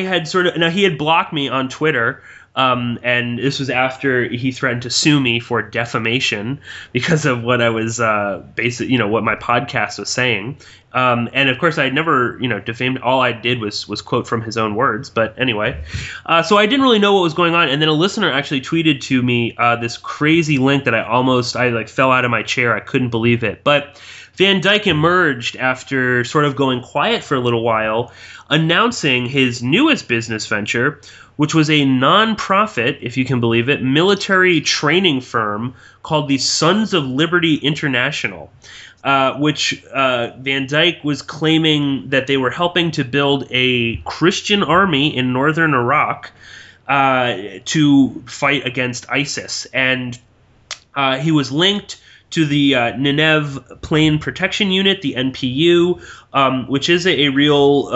had blocked me on Twitter, and this was after he threatened to sue me for defamation because of what I was what my podcast was saying. And of course, I had never, defamed. All I did was quote from his own words. But anyway, so I didn't really know what was going on. And then a listener actually tweeted to me this crazy link that I fell out of my chair. I couldn't believe it. But Van Dyke emerged after sort of going quiet for a little while, announcing his newest business venture, which was a non-profit, if you can believe it, military training firm called the Sons of Liberty International, which Van Dyke was claiming that they were helping to build a Christian army in northern Iraq to fight against ISIS. And he was linked to the Nineveh Plain Protection Unit, the NPU, which is a real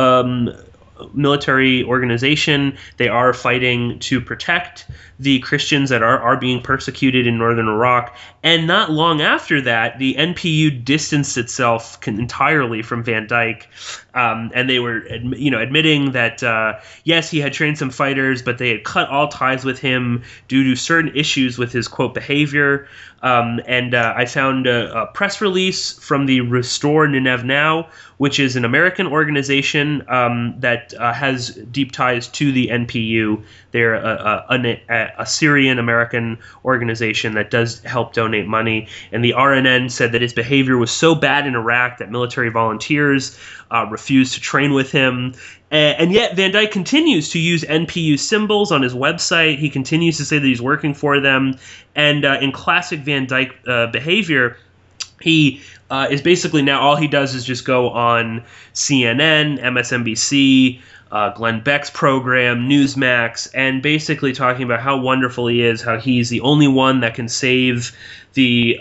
military organization. They are fighting to protect the Christians that are being persecuted in northern Iraq. And not long after that, the NPU distanced itself entirely from Van Dyke, and they were, admitting that yes, he had trained some fighters, but they had cut all ties with him due to certain issues with his, quote, behavior. And I found a press release from the Restore Nineveh Now, which is an American organization that has deep ties to the NPU. They're a Syrian-American organization that does help donate money. And the RNN said that his behavior was so bad in Iraq that military volunteers refused to train with him. And yet Van Dyke continues to use NPU symbols on his website. He continues to say that he's working for them. And in classic Van Dyke behavior, he is basically now all he does is just go on CNN, MSNBC, Glenn Beck's program, Newsmax, and basically talking about how wonderful he is, how he's the only one that can save the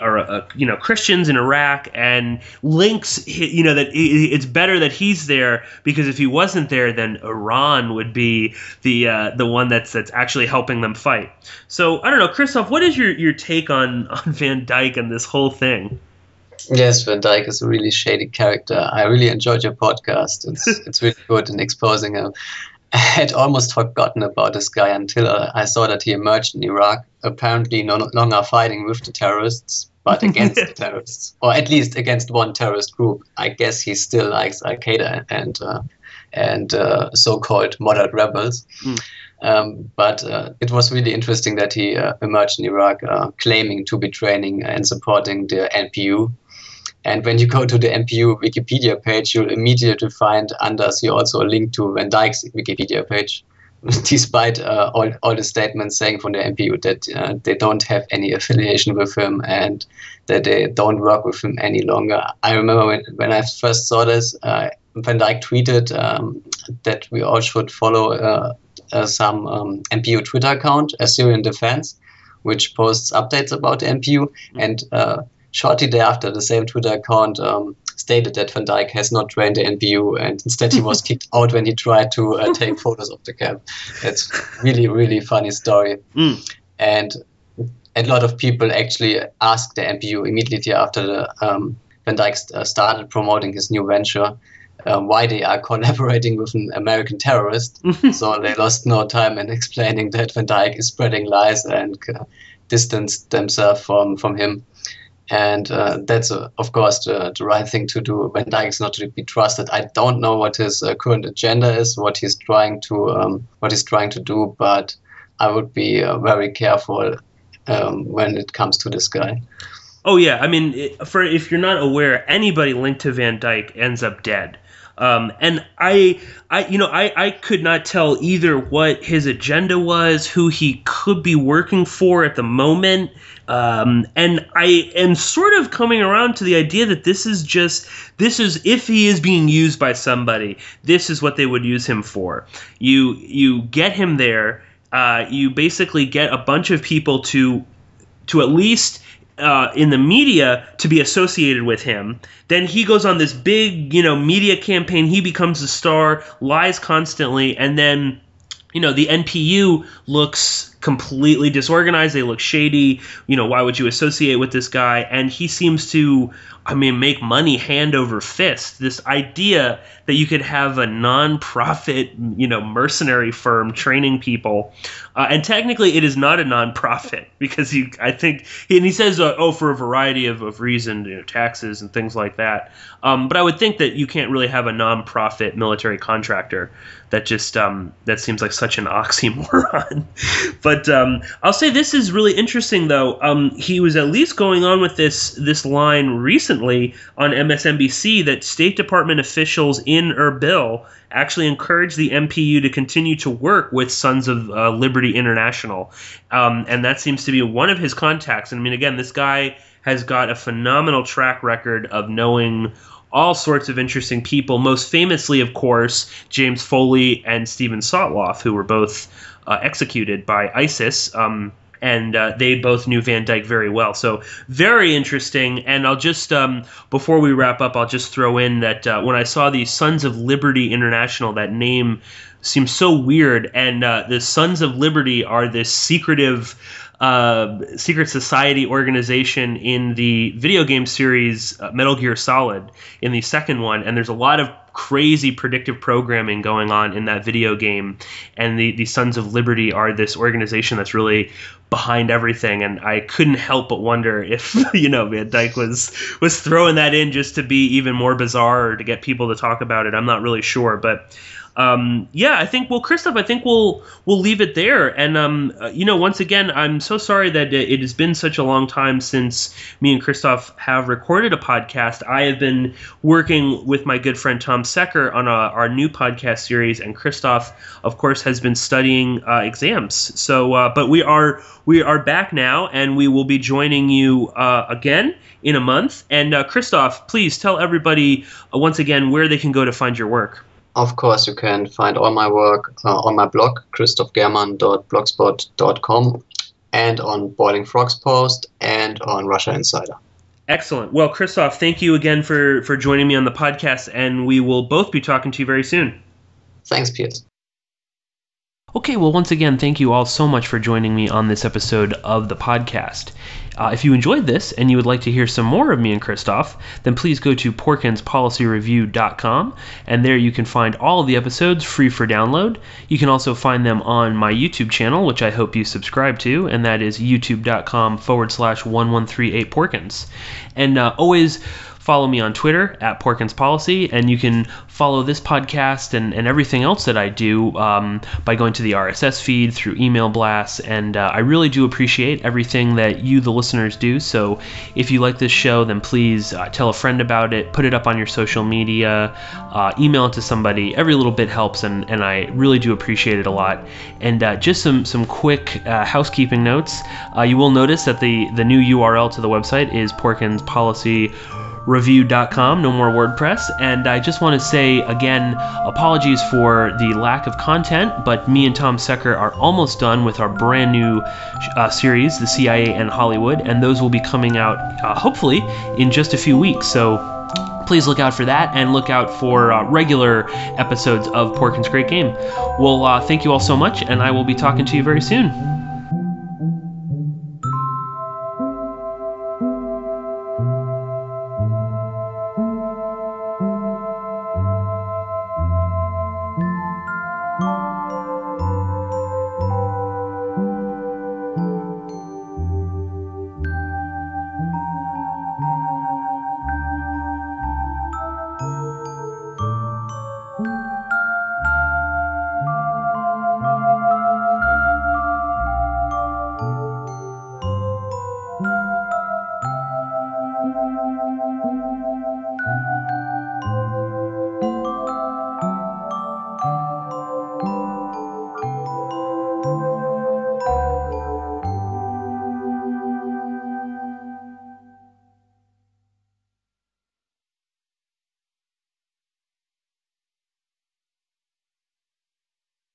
Christians in Iraq, and links that it's better that he's there because if he wasn't there, then Iran would be the one that's actually helping them fight. So I don't know, Christoph, what is your take on Van Dyke and this whole thing? Yes, Van Dyke is a really shady character. I really enjoyed your podcast. It's really good in exposing him. I had almost forgotten about this guy until I saw that he emerged in Iraq, apparently no longer fighting with the terrorists, but against the terrorists, or at least against one terrorist group. I guess he still likes Al-Qaeda and so-called moderate rebels. But it was really interesting that he emerged in Iraq claiming to be training and supporting the NPU. And when you go to the NPU Wikipedia page, you'll immediately find under see also a link to Van Dyke's Wikipedia page. despite all the statements saying from the MPU that they don't have any affiliation with him and that they don't work with him any longer. I remember when I first saw this, Van Dijk tweeted that we all should follow some MPU Twitter account, Syrian Defense, which posts updates about the MPU. And shortly thereafter, the same Twitter account stated that Van Dijk has not joined the NPU, and instead he was kicked out when he tried to take photos of the camp. It's really, really funny story. And a lot of people actually asked the NPU immediately after the Van Dijk started promoting his new venture why they are collaborating with an American terrorist. So they lost no time in explaining that Van Dijk is spreading lies and distanced themselves from him. And that's, of course, the right thing to do. Van Dijk is not to be trusted. I don't know what his current agenda is, what he's trying to do, but I would be very careful when it comes to this guy. Oh yeah, I mean, if you're not aware, anybody linked to Van Dijk ends up dead. And I could not tell either what his agenda was, who he could be working for at the moment. And I am sort of coming around to the idea that this is if he is being used by somebody, this is what they would use him for. You get him there, you basically get a bunch of people to at least in the media to be associated with him. Then he goes on this big, media campaign. He becomes a star, lies constantly, and then, the NPU looks completely disorganized. They look shady. Why would you associate with this guy? And he seems to, make money hand over fist. This idea that you could have a non-profit, mercenary firm training people. And technically it is not a non-profit because he says, for a variety of reasons, taxes and things like that. But I would think that you can't really have a non-profit military contractor. That just that seems like such an oxymoron. But I'll say this is really interesting, though. He was at least going on with this line recently on MSNBC that State Department officials in Erbil actually encouraged the MPU to continue to work with Sons of Liberty International. And that seems to be one of his contacts. And again, this guy has got a phenomenal track record of knowing all sorts of interesting people, most famously, of course, James Foley and Stephen Sotloff, who were both executed by ISIS, and they both knew Van Dijk very well. So very interesting. And I'll just, before we wrap up, I'll just throw in that when I saw the Sons of Liberty International, that name seems so weird. And the Sons of Liberty are this secret society organization in the video game series Metal Gear Solid, in the second one, and there's a lot of crazy predictive programming going on in that video game, and the Sons of Liberty are this organization that's really behind everything, and I couldn't help but wonder if Van Dijk was throwing that in just to be even more bizarre or to get people to talk about it. I'm not really sure, but I think, Christoph, I think we'll leave it there. And, once again, I'm so sorry that it has been such a long time since me and Christoph have recorded a podcast. I have been working with my good friend Tom Secker on our new podcast series, and Christoph, of course, has been studying exams. So, but we are back now, and we will be joining you again in a month. And Christoph, please tell everybody once again where they can go to find your work. Of course, you can find all my work on my blog, christophgerman.blogspot.com, and on Boiling Frogs Post, and on Russia Insider. Excellent. Well, Christoph, thank you again for joining me on the podcast, and we will both be talking to you very soon. Thanks, Piers. Okay, well, once again, thank you all so much for joining me on this episode of the podcast. If you enjoyed this and you would like to hear some more of me and Christoph, then please go to porkinspolicyreview.com, and there you can find all of the episodes free for download. You can also find them on my YouTube channel, which I hope you subscribe to, and that is youtube.com/1138porkins. And always follow me on Twitter at Porkins Policy, and you can follow this podcast and everything else that I do by going to the RSS feed through email blasts. And I really do appreciate everything that you, the listeners, do. So if you like this show, then please tell a friend about it, put it up on your social media, email it to somebody. Every little bit helps, and I really do appreciate it a lot. And just some quick housekeeping notes. You will notice that the new URL to the website is porkinspolicyreview.com. No more WordPress. And I just want to say again, apologies for the lack of content, but me and Tom Secker are almost done with our brand new series, The CIA and Hollywood, and those will be coming out hopefully in just a few weeks. So please look out for that, and look out for regular episodes of Porkins Great Game. Well, thank you all so much, and I will be talking to you very soon.